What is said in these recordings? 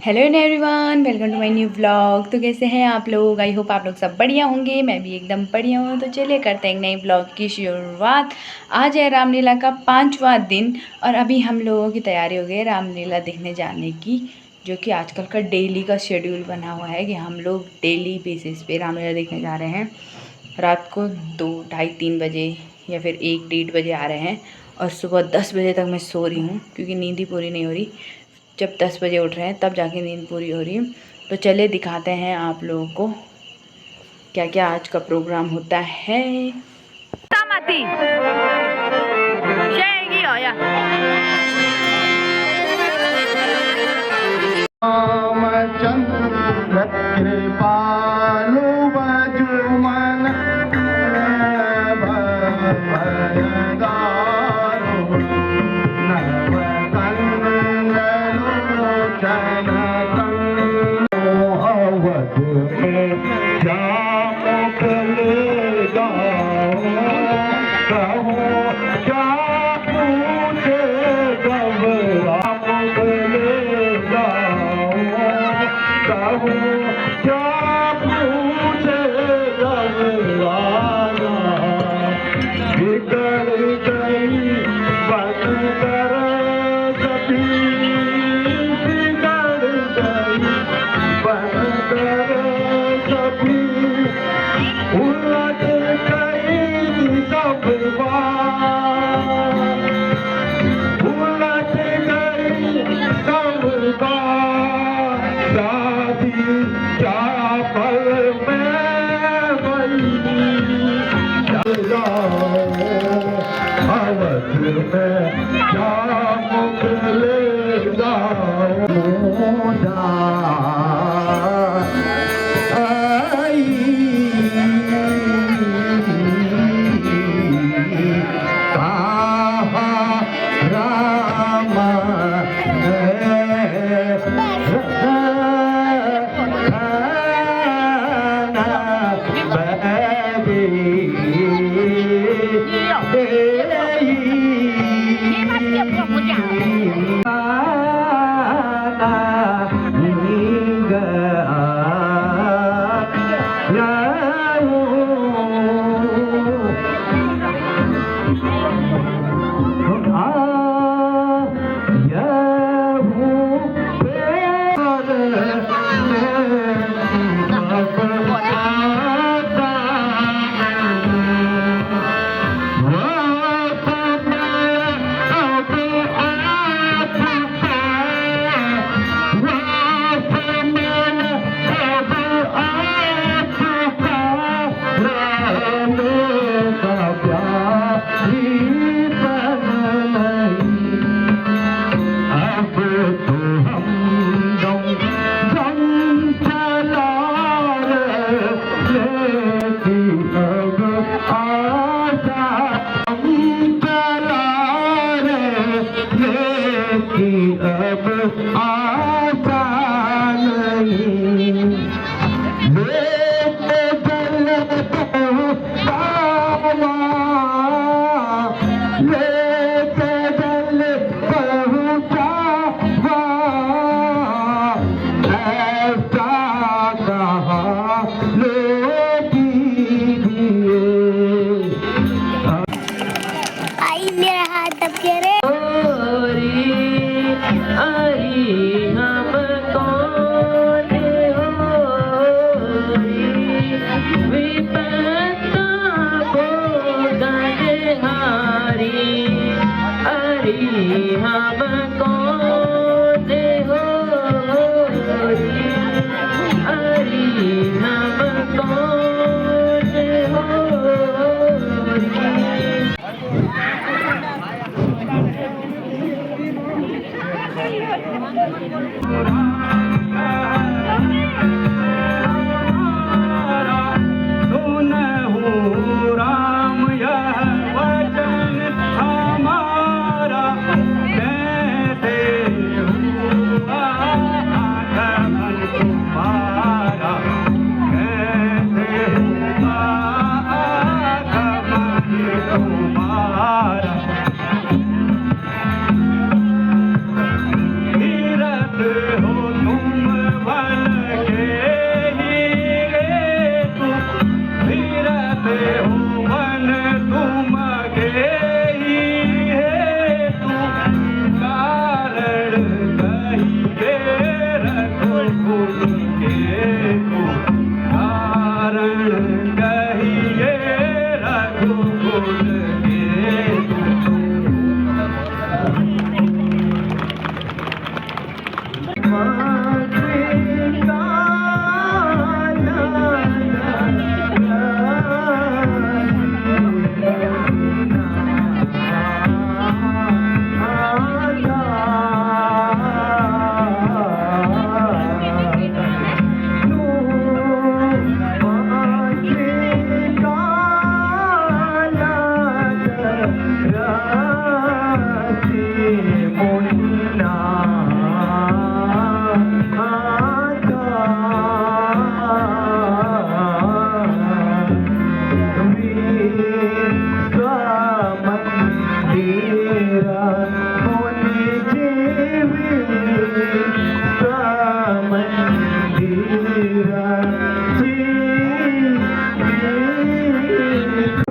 Hello everyone, welcome to my new vlog. तो कैसे हैं आप लोग? आई होप आप लोग सब बढ़िया होंगे। मैं भी एकदम बढ़िया हूँ। तो चलिए करते हैं एक नई व्लॉग की शुरुआत। आज है रामलीला का 5वां दिन और अभी हम लोगों की तैयारी हो गई है रामलीला देखने जाने की, जो कि आजकल का डेली का शेड्यूल बना हुआ है कि हम लोग डेली बेसिस पे रामलीला देखने जा रहे हैं। रात को 2, ढाई, 3 बजे या फिर 1, 1:30 बजे आ रहे हैं और सुबह 10 बजे तक मैं सो रही हूँ क्योंकि नींद ही पूरी नहीं हो रही। जब 10 बजे उठ रहे हैं तब जाके नींद पूरी हो रही है। तो चलिए दिखाते हैं आप लोगों को क्या क्या आज का प्रोग्राम होता है। तीरथ हो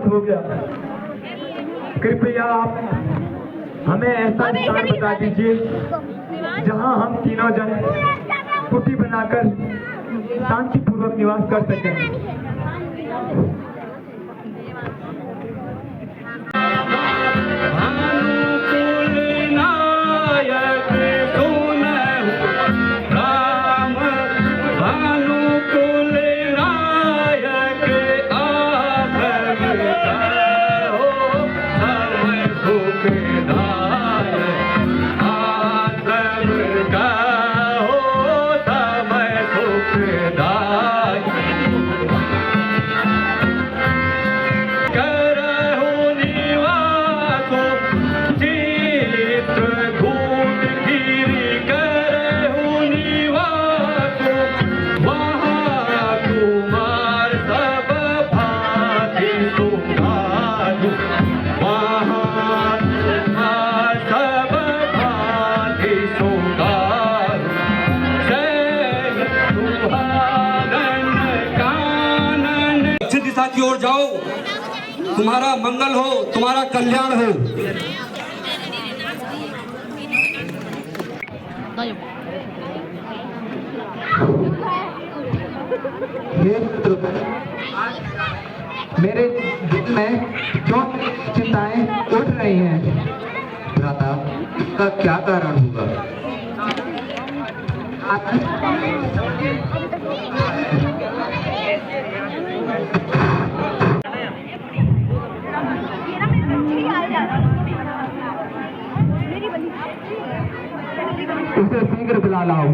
हो गया। कृपया आप हमें ऐसा स्थान बता दीजिए जहां हम तीनों जन कुटी बनाकर शांतिपूर्वक निवास कर सकें। दिशा की ओर जाओ, तुम्हारा मंगल हो, तुम्हारा कल्याण हो। मेरे दिल में क्यों चिंताएं उठ रही हैं? भ्राता, इसका क्या कारण होगा? उसे शीघ्र बुला लाओ।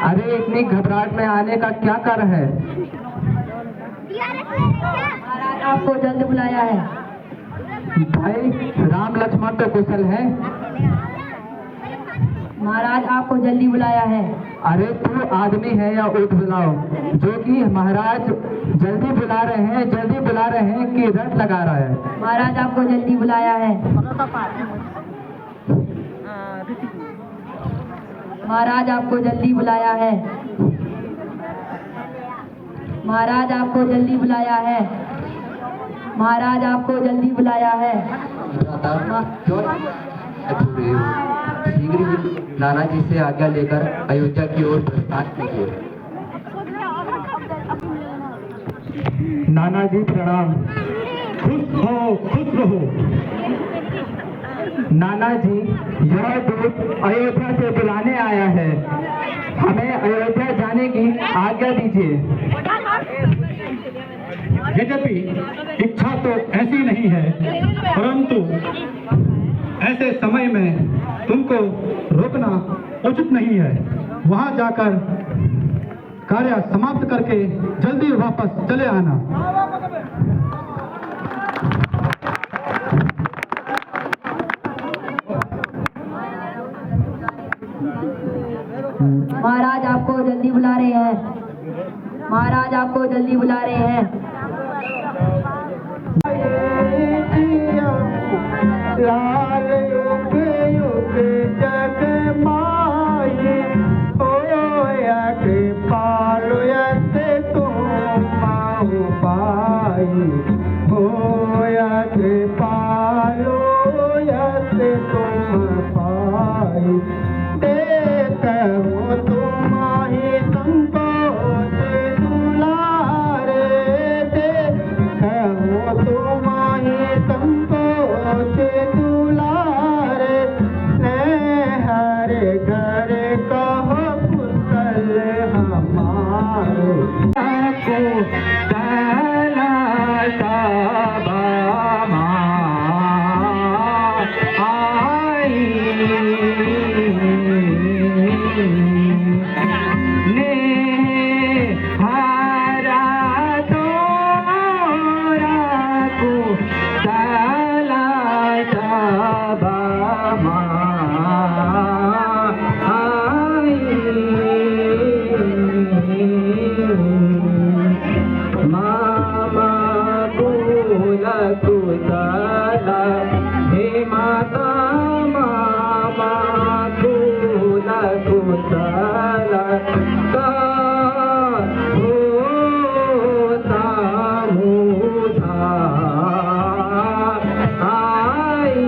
अरे इतनी घबराहट में आने का क्या कारण है? आपको जल्द बुलाया है। भाई राम लक्ष्मण तो कुशल है। महाराज आपको जल्दी बुलाया है। अरे तू आदमी है या ऊँट बुलाओ, जो कि महाराज जल्दी बुला रहे हैं, जल्दी बुला रहे हैं कि रट लगा रहा है। महाराज आपको जल्दी बुलाया है। महाराज आपको जल्दी बुलाया है। महाराज आपको जल्दी बुलाया है। महाराज आपको जल्दी बुलाया है। भ्राता, क्यों अधूरे हो? शीघ्र ही नाना जी से आज्ञा लेकर अयोध्या की ओर प्रस्थान कीजिए। नाना जी प्रणाम। खुश हो, खुश रहो। नाना जी, यह दूत अयोध्या से बुलाने आया है, हमें अयोध्या जाने की आज्ञा दीजिए। यद्यपि इच्छा तो ऐसी नहीं है, परंतु ऐसे समय में तुमको रोकना उचित नहीं है। वहां जाकर कार्य समाप्त करके जल्दी वापस चले आना। महाराज आपको जल्दी बुला रहे हैं। महाराज आपको जल्दी बुला रहे हैं। लाल युग युग जग माई, होया कृपालु यते तुम माहु पाई, होया कृपालु यते तुम पाई। देखो तुम्हारी संतोष को साला साबा आई ने हारा तोरा को साला साबा मामा बोला कुसाला हे माता मामा बोला कुसाला का हो सामुझा आई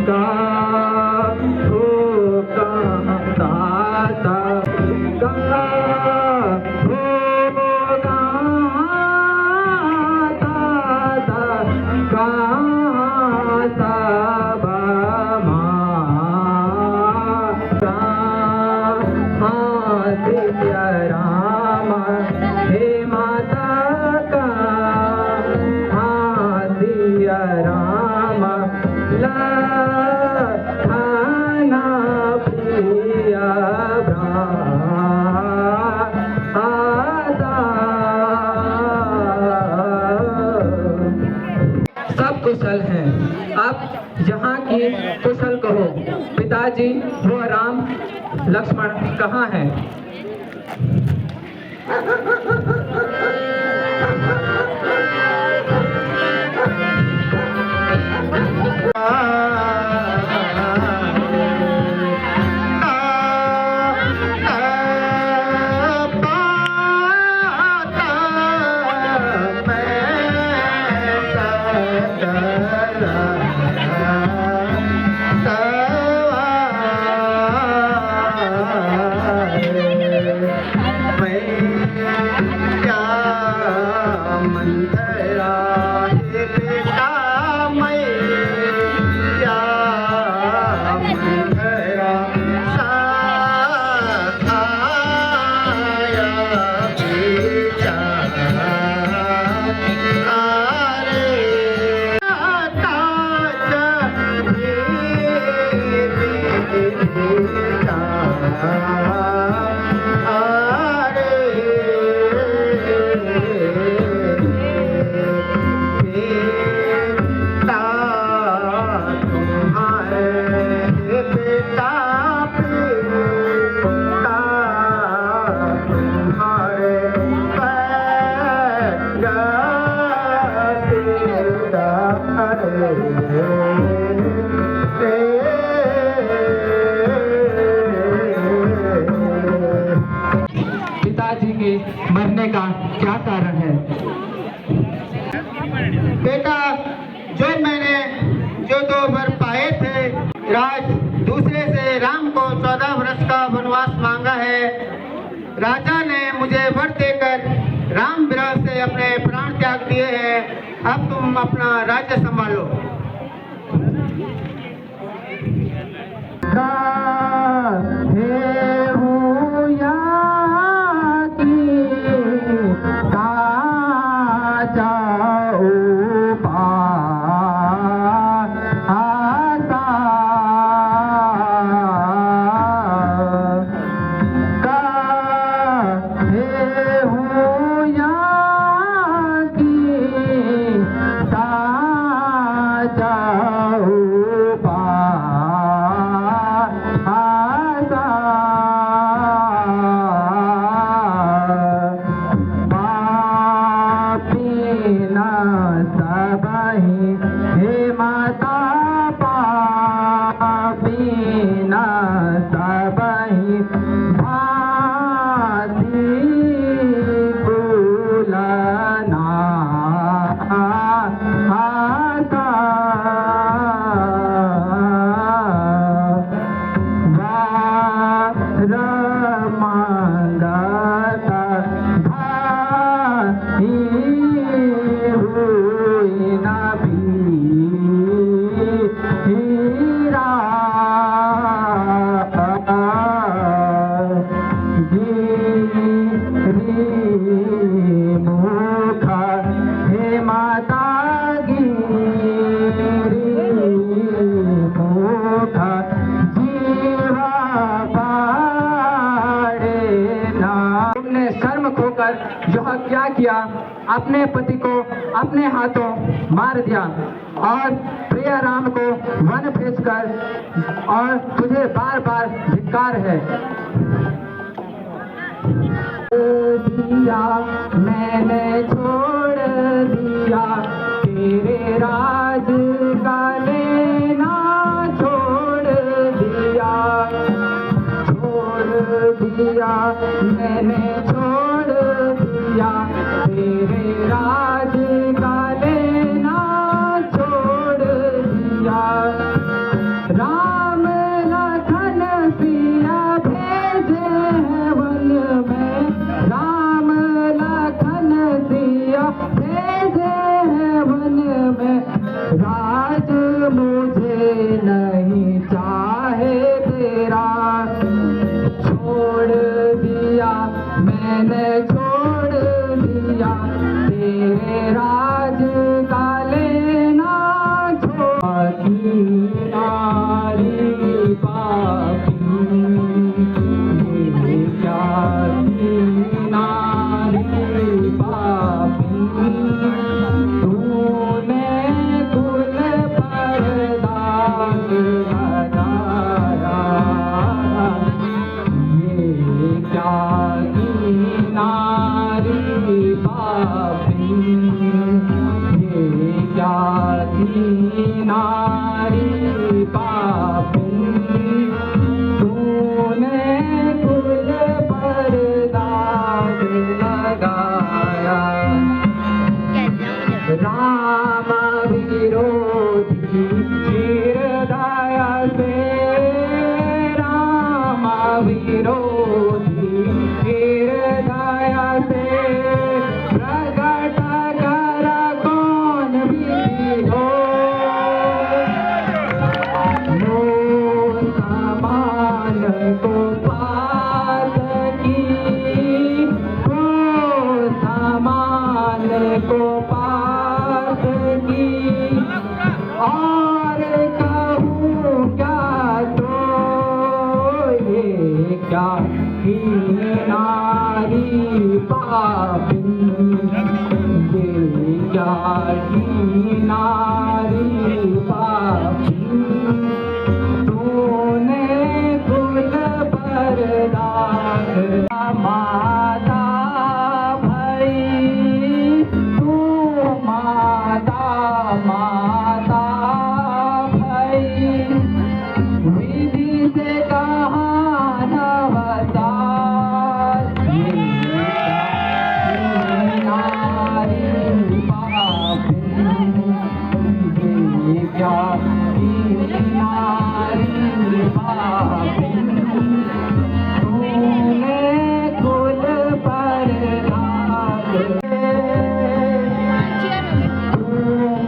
का हो का दाता गंगा हो दाता कहाँ सबा दिव्य राम हे माता का दिव्य राम लखाना प्रिय सब कुशल हैं। अब यहाँ की कुशल कहो। पिताजी वो राम लक्ष्मण कहाँ हैं? पिताजी के मरने का क्या कारण है? बेटा, जो मैंने जो 2 वर पाए थे, राज दूसरे से राम को 14 वर्ष का वनवास मांगा है। राजा ने मुझे वर देकर राम विरह से अपने प्राण त्याग दिए हैं। अब तुम अपना राज्य संभालो। कर यह क्या किया, अपने पति को अपने हाथों मार दिया और प्रिय राम को वन भेजकर, और तुझे बार बार धिक्कार है। दिया मैंने छोड़ दिया तेरे राज का लेना, छोड़ दिया मैंने छोड़ दिया तेरे राज का लेना, छोड़ दिया। राम लखन सिया भेजे हैं वन में, राम लखन सिया भेजे हैं वन में, राज मुझे नहीं चाहे तेरा, छोड़ दिया मैंने छोड़ दिया तेरे राज का लेना, छोड़ी नारी पापी, ये क्या की नारी पापी, तूने कुल पर दाग लगाया, क्या की नारी पापी, ये क्या की नारी पापी, तूने कुल पर दाग लगाया। राम विरोधी हृदय से, राम विरोधी हृदय से, प्रगट कर कौन विधि हो, नो समान को पात की, हो समान को पात की, और कहूँ क्या तो ये क्या की नारी पापी, ये क्या की नारी पापी, तूने कुल पर दाग, माता भई तू माता, माता भई विधि से कहाँ नवता, नारी पापी, ये क्या की नारी पापी, तूने कुल पर दाग, तू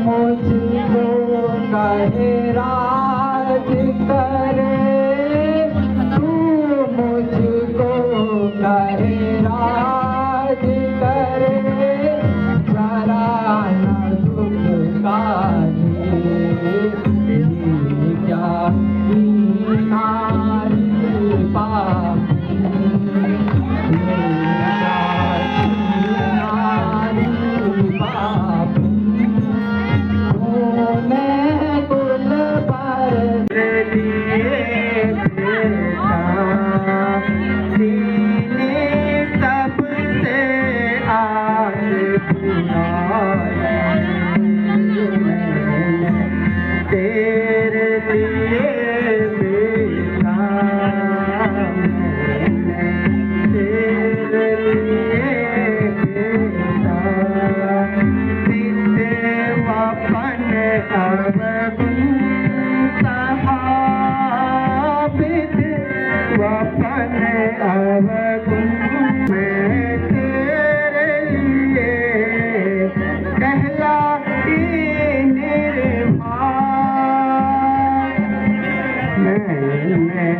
मुझको कहे राज करे, तू मुझको कहे राज करे, जरा न दुख काहे, ये क्या की नारी पापी, ये क्या की नारी पापी, तूने कुल पर लिए बेटा, दीने सबसे आज बुलाया, तेरे लिए बेटा, तेरे लिए बेटा, सीते वफन अवगुण सहाबित, वफन अवगुण मैं तेरे लिए कहलाई निर्भा, मैं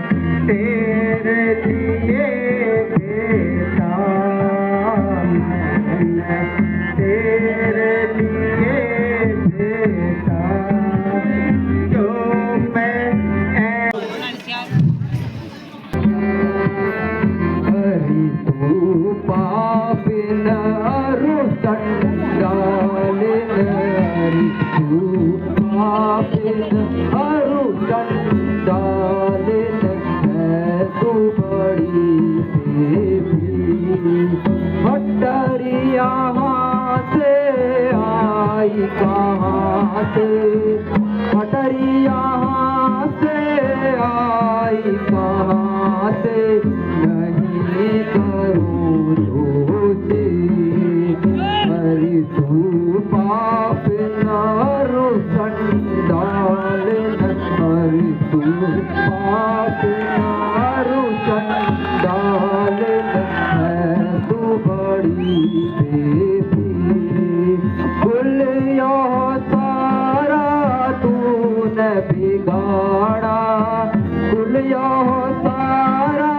तेरे लिए बेटा, मैं तेरे लिए बेटा, जो मैं हरि तू पापिन बड़ी देवी। भट्टरी यहाँ से आई कहाँ से, भट्टरी यहाँ से आई कहाँ से, नहीं करूँ दोषी। हरि तू पाप नारु संडाल, हरि तू पाप नारु संडाल, है तू बड़ी देवी। कुल यो सारा तूने बिगाड़ा, कुल यो सारा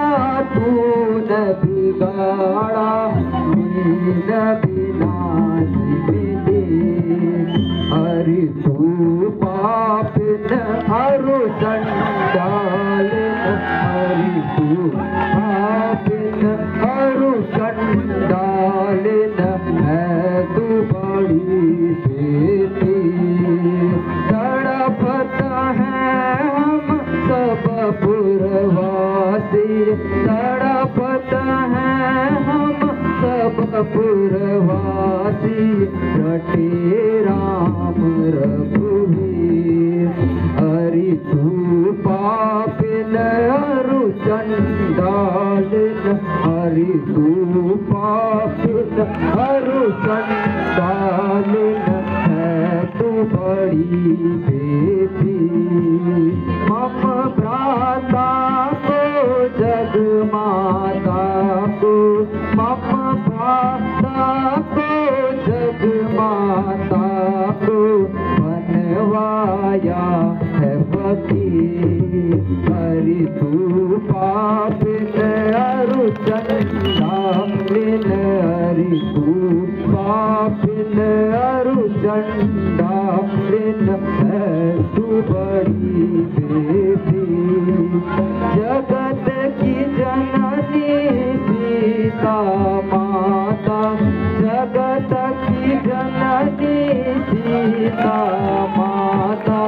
तूने बिगाड़ा, मीन विनाशी विधि। हरि तू पाप हरु संडाल, हरि तू पाप हरु संडाल, है तू बड़ी बेटी। तड़पता है हम सब पुरवासी, तड़पता है हम सब पुरवासी, रटे राम रघुवीर। हरि तू पाप नरु संडाल, हरि तू पाप हरु संडाल, है तू बड़ी बेटी। मम भ्राता को जग माता को, मम भ्राता को जग माता को, बनवाया है फकीर। हरि तू पाप नरु संडाल, हरि तू पाप नरु संडाल, है तू बड़ी देवी। जगत की जननी सीता माता, जगत की जननी सीता माता,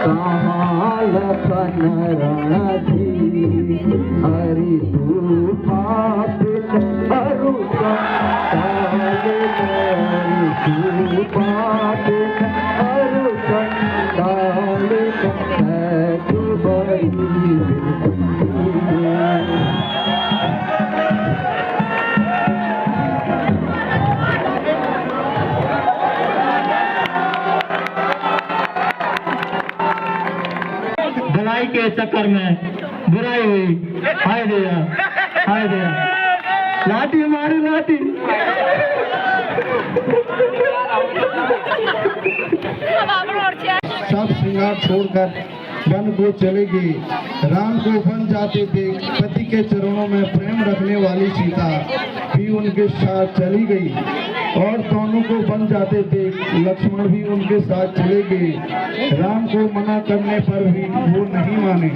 कहाँ लखन रणधीर। हरि तू पाप हरु संडाल, हरि तू पाप हरु संडाल, है तू बड़ी देवी। भलाई के चक्कर में बुराई हुई, हाय दया, हाय दया। लाठी मारी लाठी। सब श्रृंगार छोड़कर वन को चले गए। राम को वन जाते देख पति के चरणों में प्रेम रखने वाली सीता भी उनके साथ चली गई, और दोनों को वन जाते देख लक्ष्मण भी उनके साथ चले गए। राम को मना करने पर भी वो नहीं माने।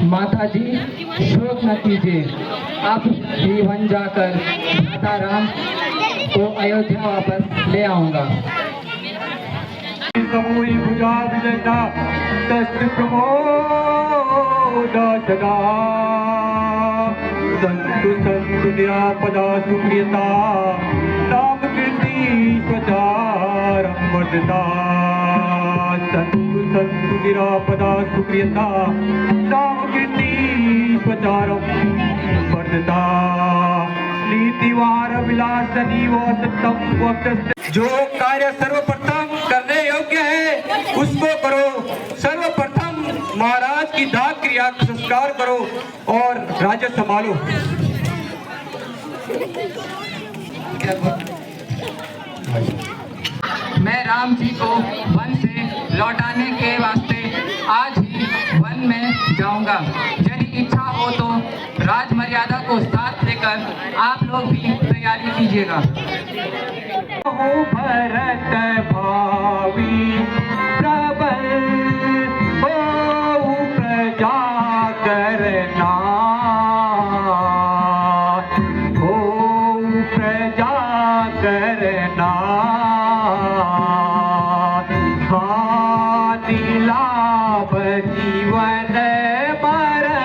माता जी शोक न कीजिए, अब भी वन जाकर माता राम को अयोध्या वापस ले आऊंगा। समूहि भुजा विजयता दस्त प्रमोद सदा, संतु संतु निरापदा सुप्रियता, नाम कीर्ति स्वचारम वर्धता। संतु संतु निरापदा सुप्रियता, नाम कीर्ति स्वचारम वर्धता। नीतिवार विलासनी व सत्यम वक्तस्य। जो कार्य सर्वप्रथम करने योग्य है उसको करो। सर्वप्रथम महाराज की दाह क्रिया संस्कार करो और राज्य संभालो। मैं राम जी को वन से लौटाने के वास्ते आज ही वन में जाऊंगा। यदि इच्छा हो तो राज मर्यादा को साथ लेकर आप लोग भी तैयारी कीजिएगा। भरत भावी प्रबल बहु प्रजा करना, बहु प्रजा करना। हानि लाभ जीवन मरण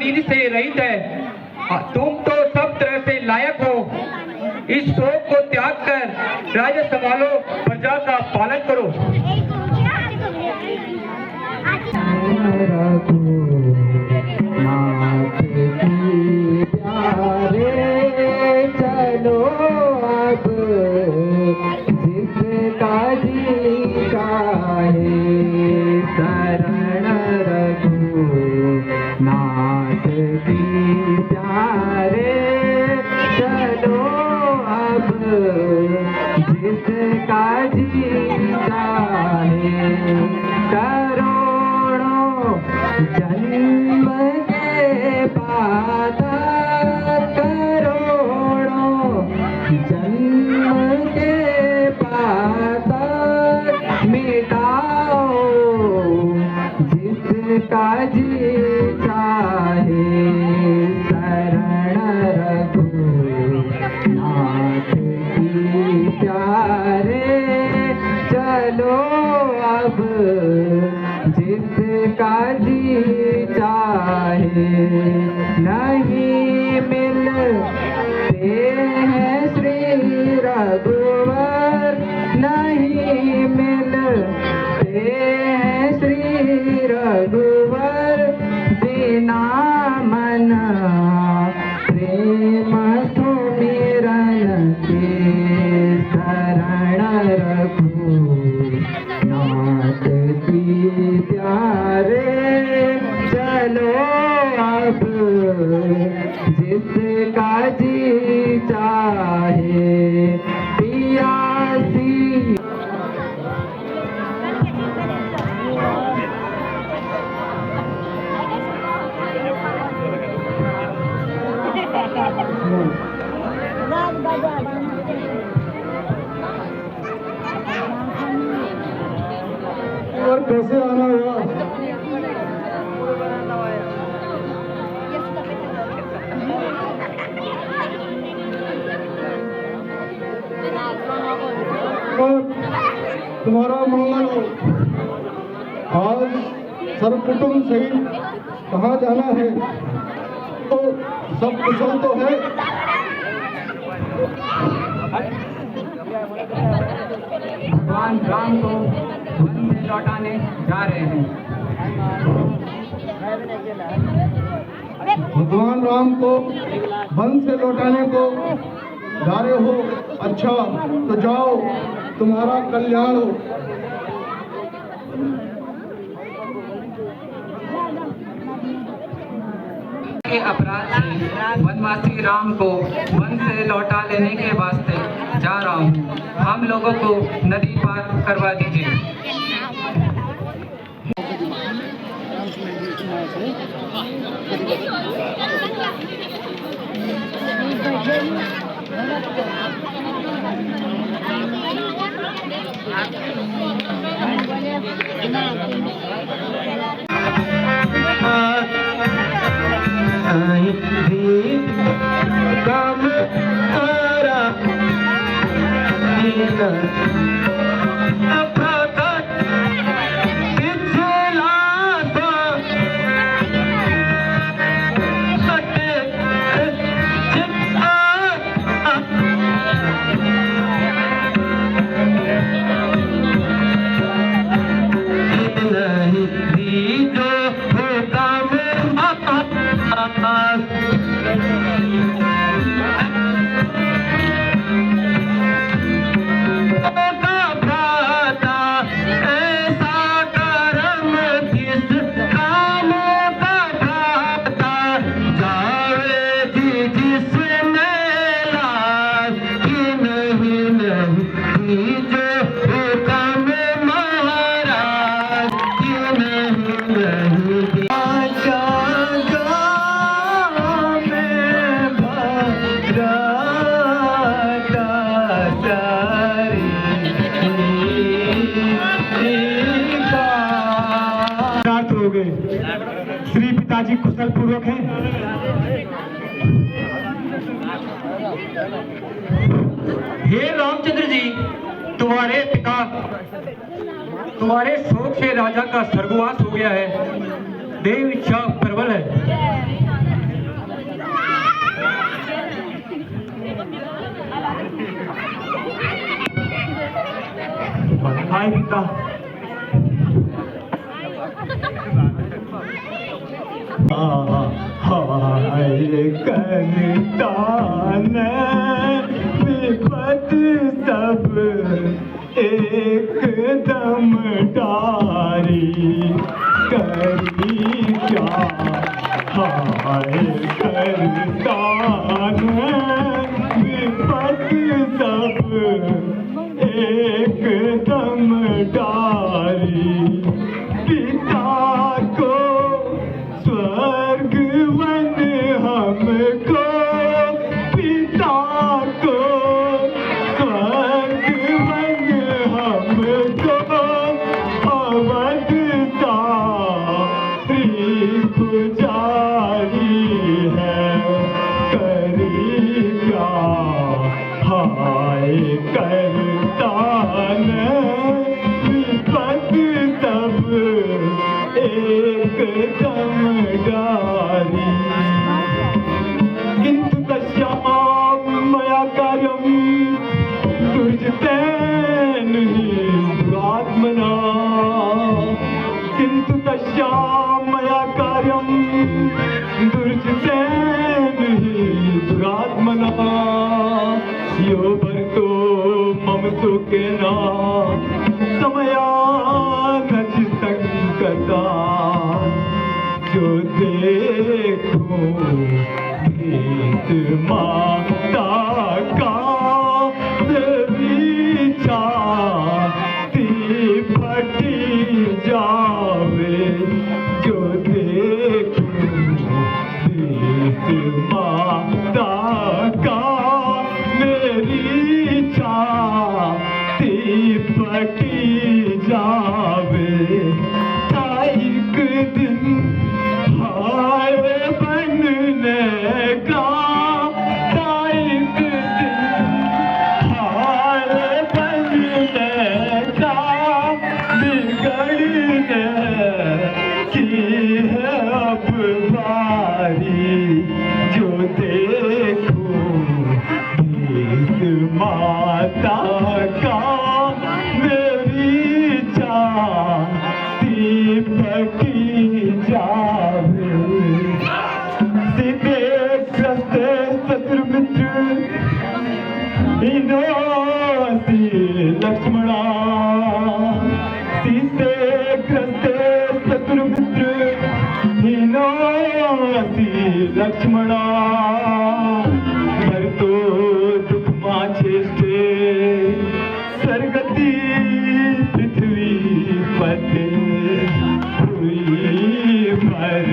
नींद से रहित है। तुम तो सब तरह से लायक हो। इस शोक को त्याग कर राज्य संभालो, प्रजा का पालन करो। चलो अब जिसका जी चाहे शरण रघु नाथ की प्यारे। चलो अब जिसका जी चाहे करोड़ों जन्म के बाद, करोड़ों जन्म के बाद मिटाओ जिसका जी चाहे शरण रघु नाथ की प्यारे। चलो अब जिसका जी चाहे नहीं मिलते हैं श्री रघुवर, नहीं मिलते हैं श्री रघुवर बिना मन प्रेम सुमिरन के शरण रघु नाथ की प्यारे। चलो अब जिसका जी चाहे पियासी। और कैसे आना हुआ? और तुम्हारा मंगल हो। आज सर्वकुटुंब सहित कहाँ जाना है? तो सब कुशल तो है? भगवान राम को वन से लौटाने जा रहे हैं। भगवान राम को वन से लौटाने को जा रहे हो? अच्छा तो जाओ, तुम्हारा कल्याण हो। के अपराध से वनवासी राम को वन से लौटा लेने के वास्ते जा रहा हूँ। हम लोगों को नदी पार करवा दीजिए। श्री पिताजी कुशल पूर्वक हैं? हे रामचंद्र जी, तुम्हारे पिता तुम्हारे शोक से राजा का स्वर्गवास हो गया है। देव इच्छा प्रबल है। हाय पिता, कंतान विपत सब एकदम डारी करी क्या, हाय कंतान विपत सब एकदम डारी, पिता को स्वर्ग वन हमको, पिता को स्वर्ग वन हमको, अवध सारी पुजारी है करी क्या, हाय करतान विपत सब एकदम डारी, किंतु तस्याम मया कार्यम दुर्जतेन हि दुरात्मना, किंतु तस्याम मया कार्यम दुर्जतेन हि दुरात्मना, यो भर्तो मम सुखेना समया नच संकटा, जो देखो भेद माता का छाती फटी जावे, जो देखो भेद माता का मेरी छाती फटी जावे, एक दिन हाय बनने का, एक दिन हाय बनने का, बिगड़ने की है अब बारी, जो देखो इस माता का मेरी छाती फटी जावे, सीधे ग्रस्ते शत्रु मित्र विनाशी लक्ष्मणा, सीधे ग्रस्ते शत्रु मित्र विनाशी लक्ष्मणा, भरतो दुख माचे से सरगति पृथ्वी पते हुई पर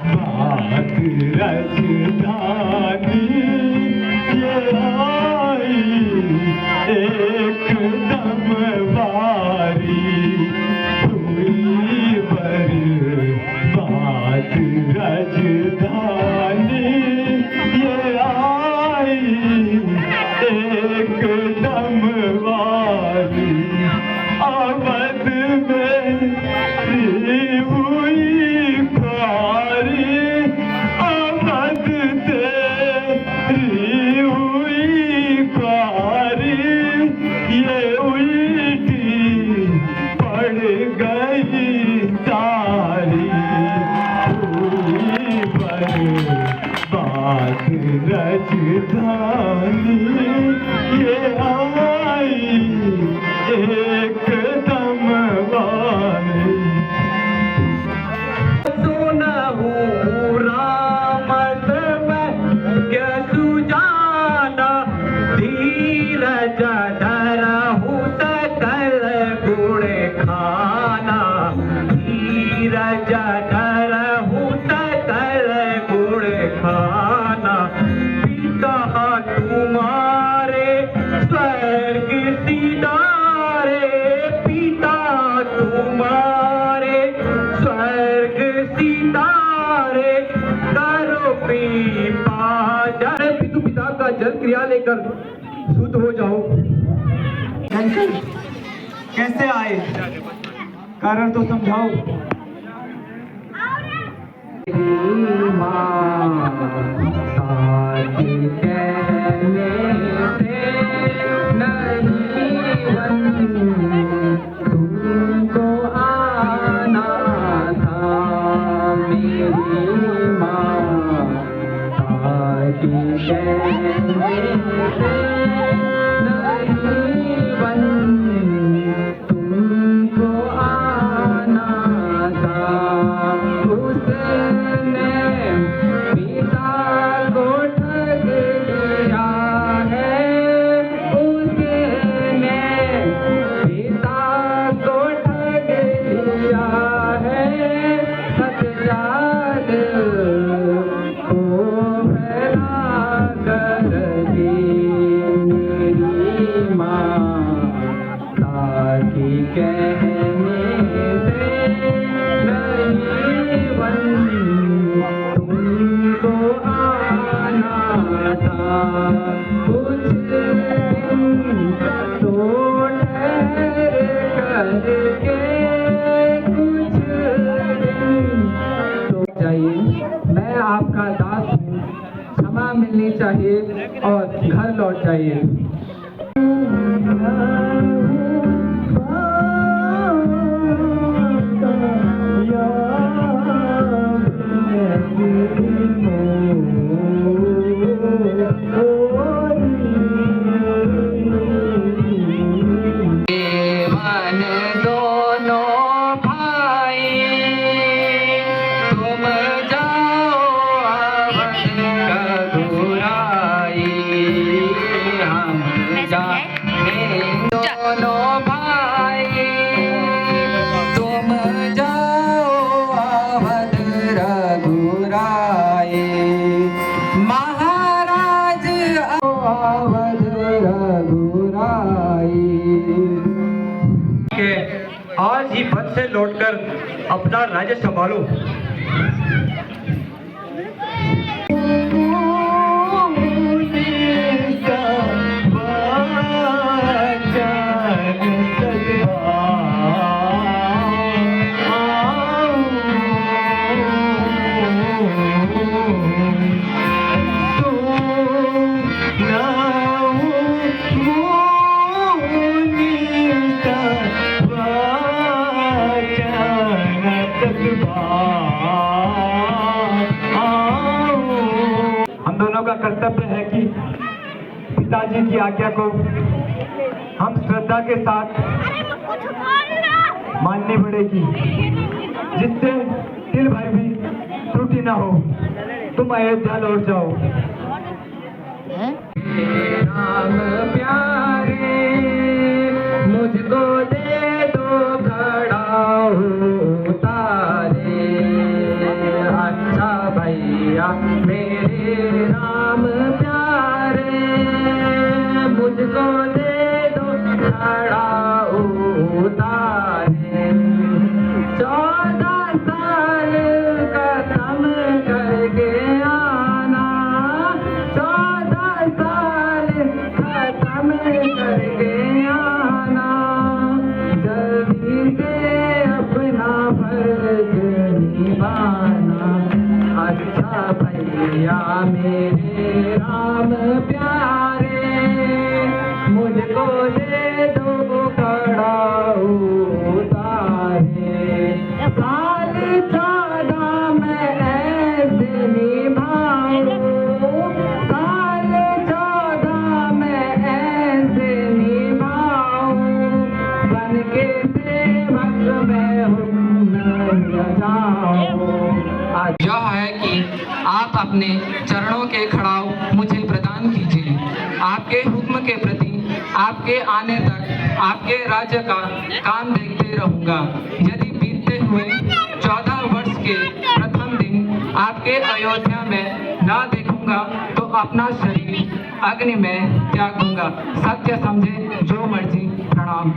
बात राजधानी, ये आई एकदम वारी हुई पर बात राजधानी, ये आई एकदम वारी, अवध में हुई कारी, अवध तेरी हुई कारी, ये उल्टी पड़ गई सारी हुई पर बात राजधानी, ये आई एकदम वारी, सुना हूँ रामत में क्या सुजाना, धीरज धरहु सकल गुण खाना, धीरज धरहु सकल गुण खाना, पिता तुम्हारे स्वर्ग सिधारे, पिता तुम्हारे स्वर्ग सितारे, करो पीपा जल, पितु पिता का जल क्रिया लेकर शुद्ध हो जाओ। कैसे आए, कारण तो समझाओ। माँ, साथी कहने से नहीं बनी, तुमको आना था मेरी माँ, साथी कहने से नहीं बनी, तुमको आना था। उसने पिता को ठग लिया है, उसने पिता को ठग लिया है, सच जाल को फैला कर दी मेरी माँ, साथी कहने से नहीं बनी, तुमको आना था। कुछ दिन तो ठहर करके, कुछ दिन तो चाहिए। मैं आपका दास हूँ, क्षमा मिलनी चाहिए और घर लौट जाइए। मन दोनों भाई तुम जाओ अवध कदुराई, हम जाने दोनों भाई तुम जाओ अवध रघुराई, महाराज अवध रघुराई। के आज ही वन से लौटकर अपना राज्य संभालो। हम दोनों का कर्तव्य है कि पिताजी की आज्ञा को हम श्रद्धा के साथ माननी पड़ेगी, जिससे तिल भर भी त्रुटि ना हो। तुम अयोध्या लौट जाओ। राम प्यारे मुझको दे दो खड़ा उतारे, अच्छा भैया मेरे राम प्यारे मुझको दे दो खड़ा उतारे। 14 साल खत्म करके आना, 14 साल खत्म करके आना, जल्दी से अपना फर्ज निभाना। अच्छा भैया मेरे राम प्यारे मुझको दे दो खड़ा उतारे। साल 14 में ऐसे निभाऊं, साल 14 में ऐसे निभाऊं, बन के सेवक में हुक्म जाऊं। यह है कि आप अपने चरणों के खड़ाव मुझे प्रदान कीजिए। आपके हुक्म के प्रति आपके आने तक आपके राज्य का काम देखते रहूंगा। यदि बीतते हुए 14 वर्ष के प्रथम दिन आपके अयोध्या में ना देखूंगा तो अपना शरीर अग्नि में त्याग दूंगा। सत्य समझे जो मर्जी। प्रणाम।